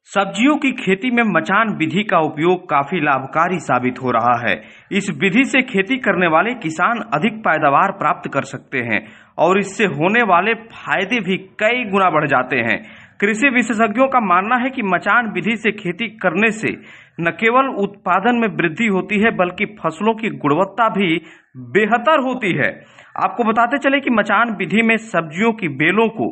सब्जियों की खेती में मचान विधि का उपयोग काफी लाभकारी साबित हो रहा है। इस विधि से खेती करने वाले किसान अधिक पैदावार प्राप्त कर सकते हैं और इससे होने वाले फायदे भी कई गुना बढ़ जाते हैं। कृषि विशेषज्ञों का मानना है कि मचान विधि से खेती करने से न केवल उत्पादन में वृद्धि होती है बल्कि फसलों की गुणवत्ता भी बेहतर होती है। आपको बताते चले कि मचान विधि में सब्जियों की बेलों को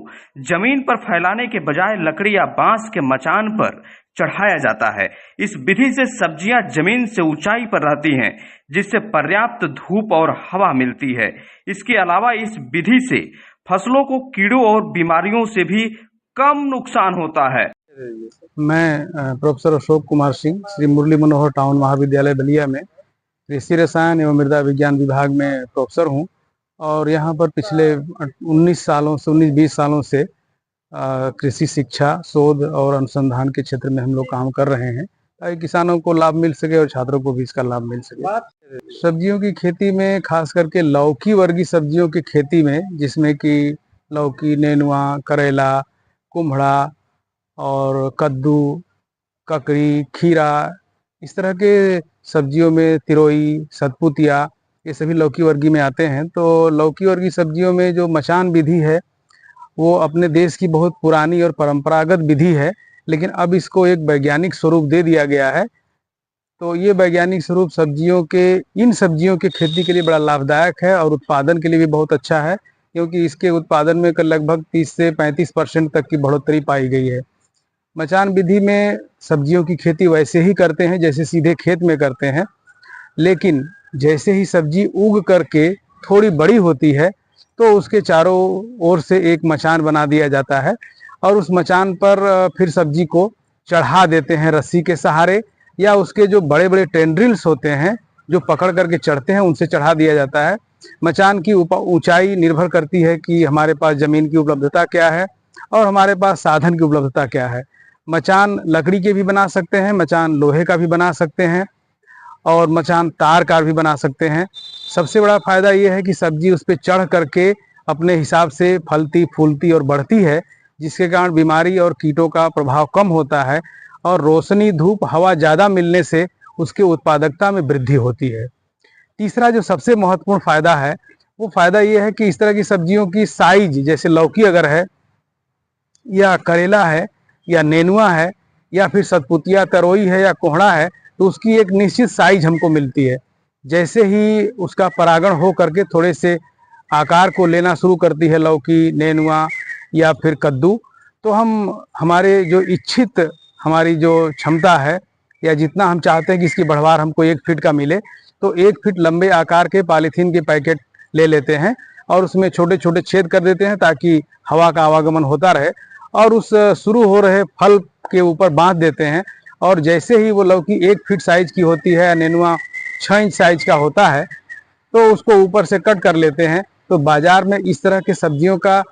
जमीन पर फैलाने के बजाय लकड़ी या बांस के मचान पर चढ़ाया जाता है। इस विधि से सब्जियां जमीन से ऊंचाई पर रहती हैं, जिससे पर्याप्त धूप और हवा मिलती है। इसके अलावा इस विधि से फसलों को कीड़ों और बीमारियों से भी कम नुकसान होता है। मैं प्रोफेसर अशोक कुमार सिंह श्री मुरली मनोहर टाउन महाविद्यालय बलिया में कृषि रसायन एवं मृदा विज्ञान विभाग में प्रोफेसर हूं और यहां पर पिछले 19-20 सालों से कृषि शिक्षा, शोध और अनुसंधान के क्षेत्र में हम लोग काम कर रहे हैं ताकि किसानों को लाभ मिल सके और छात्रों को भी इसका लाभ मिल सके। सब्जियों की खेती में खास करके लौकी वर्गीय सब्जियों की खेती में, जिसमें कि लौकी, नेनुआ, करेला, कुम्हड़ा और कद्दू, ककड़ी, खीरा, इस तरह के सब्जियों में तिरोई, सतपुतिया, ये सभी लौकी वर्गीय में आते हैं। तो लौकी वर्गीय सब्जियों में जो मचान विधि है वो अपने देश की बहुत पुरानी और परंपरागत विधि है, लेकिन अब इसको एक वैज्ञानिक स्वरूप दे दिया गया है। तो ये वैज्ञानिक स्वरूप इन सब्जियों की खेती के लिए बड़ा लाभदायक है और उत्पादन के लिए भी बहुत अच्छा है, क्योंकि इसके उत्पादन में लगभग 30 से 35% तक की बढ़ोतरी पाई गई है। मचान विधि में सब्जियों की खेती वैसे ही करते हैं जैसे सीधे खेत में करते हैं, लेकिन जैसे ही सब्जी उग करके थोड़ी बड़ी होती है तो उसके चारों ओर से एक मचान बना दिया जाता है और उस मचान पर फिर सब्जी को चढ़ा देते हैं रस्सी के सहारे, या उसके जो बड़े बड़े टेंड्रिल्स होते हैं जो पकड़ करके चढ़ते हैं उनसे चढ़ा दिया जाता है। मचान की ऊंचाई निर्भर करती है कि हमारे पास जमीन की उपलब्धता क्या है और हमारे पास साधन की उपलब्धता क्या है। मचान लकड़ी के भी बना सकते हैं, मचान लोहे का भी बना सकते हैं और मचान तार का भी बना सकते हैं। सबसे बड़ा फायदा ये है कि सब्जी उस पर चढ़ करके अपने हिसाब से फलती, फूलती और बढ़ती है, जिसके कारण बीमारी और कीटों का प्रभाव कम होता है और रोशनी, धूप, हवा ज़्यादा मिलने से उसकी उत्पादकता में वृद्धि होती है। तीसरा जो सबसे महत्वपूर्ण फायदा है वो फायदा ये है कि इस तरह की सब्जियों की साइज, जैसे लौकी अगर है या करेला है या नेनुआ है या फिर सतपुतिया, तरोई है या कोहड़ा है, तो उसकी एक निश्चित साइज हमको मिलती है। जैसे ही उसका परागण हो करके थोड़े से आकार को लेना शुरू करती है लौकी, नेनुआ या फिर कद्दू, तो हमारे जो इच्छित हमारी जो क्षमता है या जितना हम चाहते हैं कि इसकी बढ़वार हमको 1 फीट का मिले, तो 1 फीट लंबे आकार के पॉलीथीन के पैकेट ले लेते हैं और उसमें छोटे छोटे छेद कर देते हैं ताकि हवा का आवागमन होता रहे और उस शुरू हो रहे फल के ऊपर बांध देते हैं। और जैसे ही वो लौकी 1 फीट साइज की होती है, नेनुआ 6 इंच साइज का होता है, तो उसको ऊपर से कट कर लेते हैं। तो बाजार में इस तरह के सब्जियों का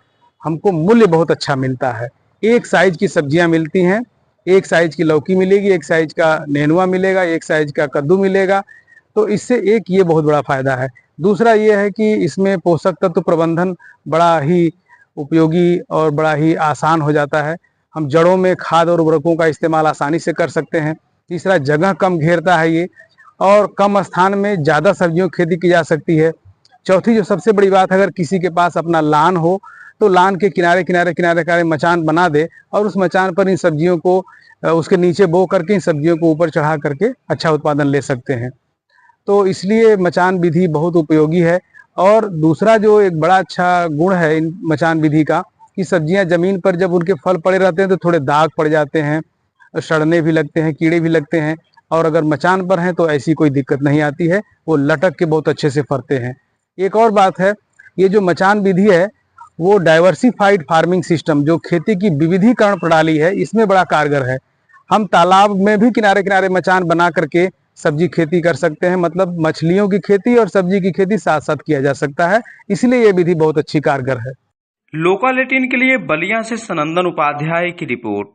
हमको मूल्य बहुत अच्छा मिलता है। एक साइज की सब्जियां मिलती हैं, एक साइज की लौकी मिलेगी, एक साइज का नेनुआ मिलेगा, एक साइज का कद्दू मिलेगा। तो इससे एक ये बहुत बड़ा फायदा है। दूसरा ये है कि इसमें पोषक तत्व प्रबंधन बड़ा ही उपयोगी और बड़ा ही आसान हो जाता है। हम जड़ों में खाद और उर्वरकों का इस्तेमाल आसानी से कर सकते हैं। तीसरा, जगह कम घेरता है ये और कम स्थान में ज़्यादा सब्जियों की खेती की जा सकती है। चौथी जो सबसे बड़ी बात है, अगर किसी के पास अपना लान हो तो लान के किनारे किनारे किनारे किनारे मचान बना दे और उस मचान पर इन सब्जियों को उसके नीचे बो करके इन सब्जियों को ऊपर चढ़ा करके अच्छा उत्पादन ले सकते हैं। तो इसलिए मचान विधि बहुत उपयोगी है। और दूसरा जो एक बड़ा अच्छा गुण है इन मचान विधि का, कि सब्जियां जमीन पर जब उनके फल पड़े रहते हैं तो थोड़े दाग पड़ जाते हैं, सड़ने भी लगते हैं, कीड़े भी लगते हैं, और अगर मचान पर हैं तो ऐसी कोई दिक्कत नहीं आती है, वो लटक के बहुत अच्छे से फरते हैं। एक और बात है, ये जो मचान विधि है वो डाइवर्सिफाइड फार्मिंग सिस्टम, जो खेती की विविधीकरण प्रणाली है, इसमें बड़ा कारगर है। हम तालाब में भी किनारे किनारे मचान बना करके सब्जी खेती कर सकते हैं, मतलब मछलियों की खेती और सब्जी की खेती साथ साथ किया जा सकता है। इसलिए ये विधि बहुत अच्छी कारगर है। लोकल 18 के लिए बलिया से सनंदन उपाध्याय की रिपोर्ट।